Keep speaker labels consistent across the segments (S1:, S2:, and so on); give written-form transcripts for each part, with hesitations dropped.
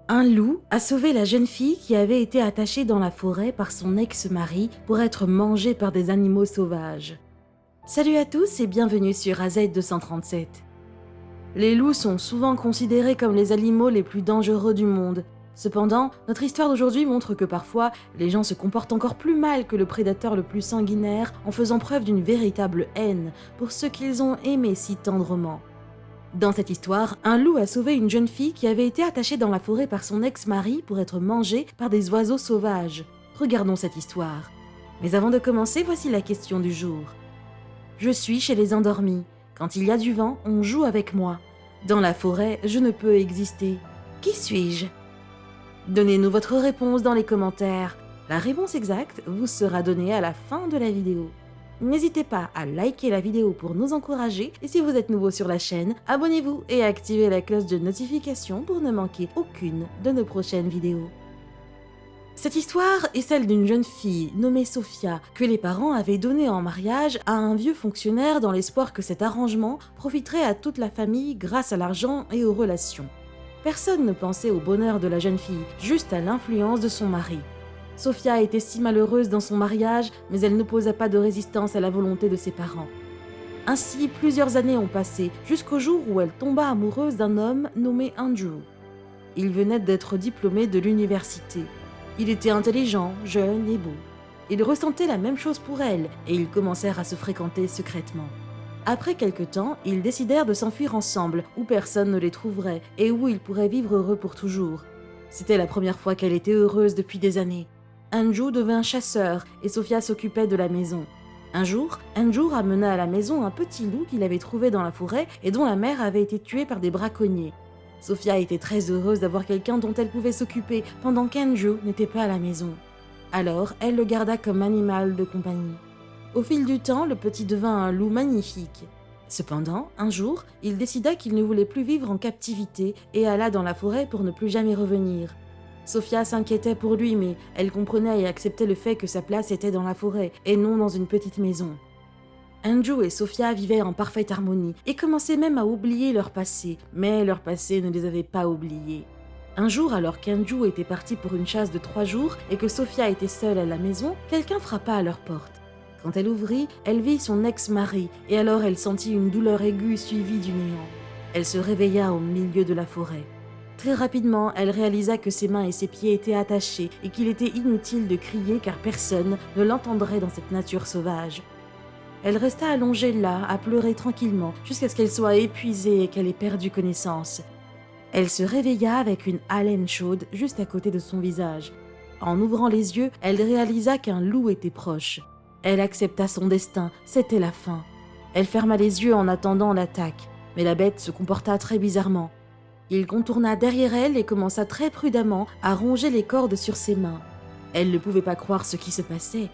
S1: Un loup a sauvé la jeune fille qui avait été attachée dans la forêt par son ex-mari pour être mangée par des animaux sauvages. Salut à tous et bienvenue sur AZ237. Les loups sont souvent considérés comme les animaux les plus dangereux du monde. Cependant, notre histoire d'aujourd'hui montre que parfois, les gens se comportent encore plus mal que le prédateur le plus sanguinaire en faisant preuve d'une véritable haine pour ceux qu'ils ont aimés si tendrement. Dans cette histoire, un loup a sauvé une jeune fille qui avait été attachée dans la forêt par son ex-mari pour être mangée par des oiseaux sauvages. Regardons cette histoire. Mais avant de commencer, voici la question du jour. Je suis chez les endormis. Quand il y a du vent, on joue avec moi. Dans la forêt, je ne peux exister. Qui suis-je ? Donnez-nous votre réponse dans les commentaires. La réponse exacte vous sera donnée à la fin de la vidéo. N'hésitez pas à liker la vidéo pour nous encourager et si vous êtes nouveau sur la chaîne, abonnez-vous et activez la cloche de notification pour ne manquer aucune de nos prochaines vidéos. Cette histoire est celle d'une jeune fille nommée Sophia que les parents avaient donnée en mariage à un vieux fonctionnaire dans l'espoir que cet arrangement profiterait à toute la famille grâce à l'argent et aux relations. Personne ne pensait au bonheur de la jeune fille, juste à l'influence de son mari. Sophia était si malheureuse dans son mariage, mais elle n'opposa pas de résistance à la volonté de ses parents. Ainsi, plusieurs années ont passé, jusqu'au jour où elle tomba amoureuse d'un homme nommé Andrew. Il venait d'être diplômé de l'université. Il était intelligent, jeune et beau. Il ressentait la même chose pour elle, et ils commencèrent à se fréquenter secrètement. Après quelque temps, ils décidèrent de s'enfuir ensemble, où personne ne les trouverait, et où ils pourraient vivre heureux pour toujours. C'était la première fois qu'elle était heureuse depuis des années. Andrew devint chasseur et Sophia s'occupait de la maison. Un jour, Andrew ramena à la maison un petit loup qu'il avait trouvé dans la forêt et dont la mère avait été tuée par des braconniers. Sophia était très heureuse d'avoir quelqu'un dont elle pouvait s'occuper pendant qu'Andrew n'était pas à la maison. Alors, elle le garda comme animal de compagnie. Au fil du temps, le petit devint un loup magnifique. Cependant, un jour, il décida qu'il ne voulait plus vivre en captivité et alla dans la forêt pour ne plus jamais revenir. Sophia s'inquiétait pour lui, mais elle comprenait et acceptait le fait que sa place était dans la forêt et non dans une petite maison. Andrew et Sophia vivaient en parfaite harmonie et commençaient même à oublier leur passé, mais leur passé ne les avait pas oubliés. Un jour, alors qu'Andrew était parti pour une chasse de 3 jours et que Sophia était seule à la maison, quelqu'un frappa à leur porte. Quand elle ouvrit, elle vit son ex-mari et alors elle sentit une douleur aiguë suivie du néant. Elle se réveilla au milieu de la forêt. Très rapidement, elle réalisa que ses mains et ses pieds étaient attachés et qu'il était inutile de crier car personne ne l'entendrait dans cette nature sauvage. Elle resta allongée là, à pleurer tranquillement, jusqu'à ce qu'elle soit épuisée et qu'elle ait perdu connaissance. Elle se réveilla avec une haleine chaude juste à côté de son visage. En ouvrant les yeux, elle réalisa qu'un loup était proche. Elle accepta son destin, c'était la fin. Elle ferma les yeux en attendant l'attaque, mais la bête se comporta très bizarrement. Il contourna derrière elle et commença très prudemment à ronger les cordes sur ses mains. Elle ne pouvait pas croire ce qui se passait.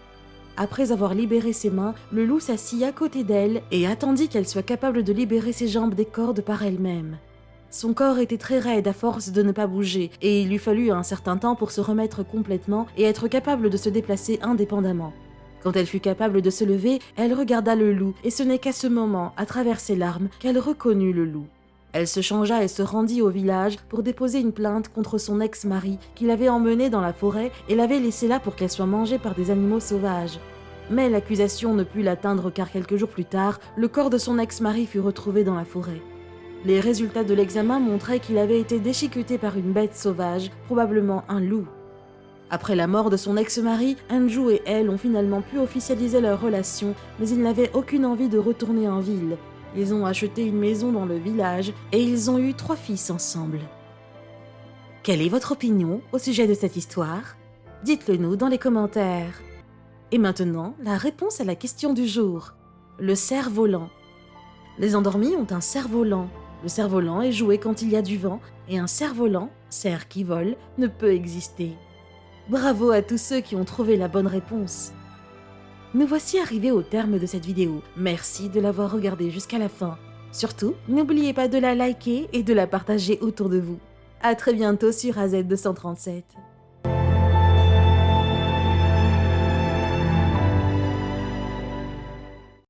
S1: Après avoir libéré ses mains, le loup s'assit à côté d'elle et attendit qu'elle soit capable de libérer ses jambes des cordes par elle-même. Son corps était très raide à force de ne pas bouger et il lui fallut un certain temps pour se remettre complètement et être capable de se déplacer indépendamment. Quand elle fut capable de se lever, elle regarda le loup et ce n'est qu'à ce moment, à travers ses larmes, qu'elle reconnut le loup. Elle se changea et se rendit au village pour déposer une plainte contre son ex-mari qui l'avait emmenée dans la forêt et l'avait laissée là pour qu'elle soit mangée par des animaux sauvages. Mais l'accusation ne put l'atteindre car quelques jours plus tard, le corps de son ex-mari fut retrouvé dans la forêt. Les résultats de l'examen montraient qu'il avait été déchiqueté par une bête sauvage, probablement un loup. Après la mort de son ex-mari, Andrew et elle ont finalement pu officialiser leur relation, mais ils n'avaient aucune envie de retourner en ville. Ils ont acheté une maison dans le village et ils ont eu 3 fils ensemble. Quelle est votre opinion au sujet de cette histoire ? Dites-le nous dans les commentaires. Et maintenant, la réponse à la question du jour. Le cerf-volant. Les endormis ont un cerf-volant. Le cerf-volant est joué quand il y a du vent et un cerf-volant, cerf qui vole, ne peut exister. Bravo à tous ceux qui ont trouvé la bonne réponse. Nous voici arrivés au terme de cette vidéo. Merci de l'avoir regardée jusqu'à la fin. Surtout, n'oubliez pas de la liker et de la partager autour de vous. À très bientôt sur AZ237.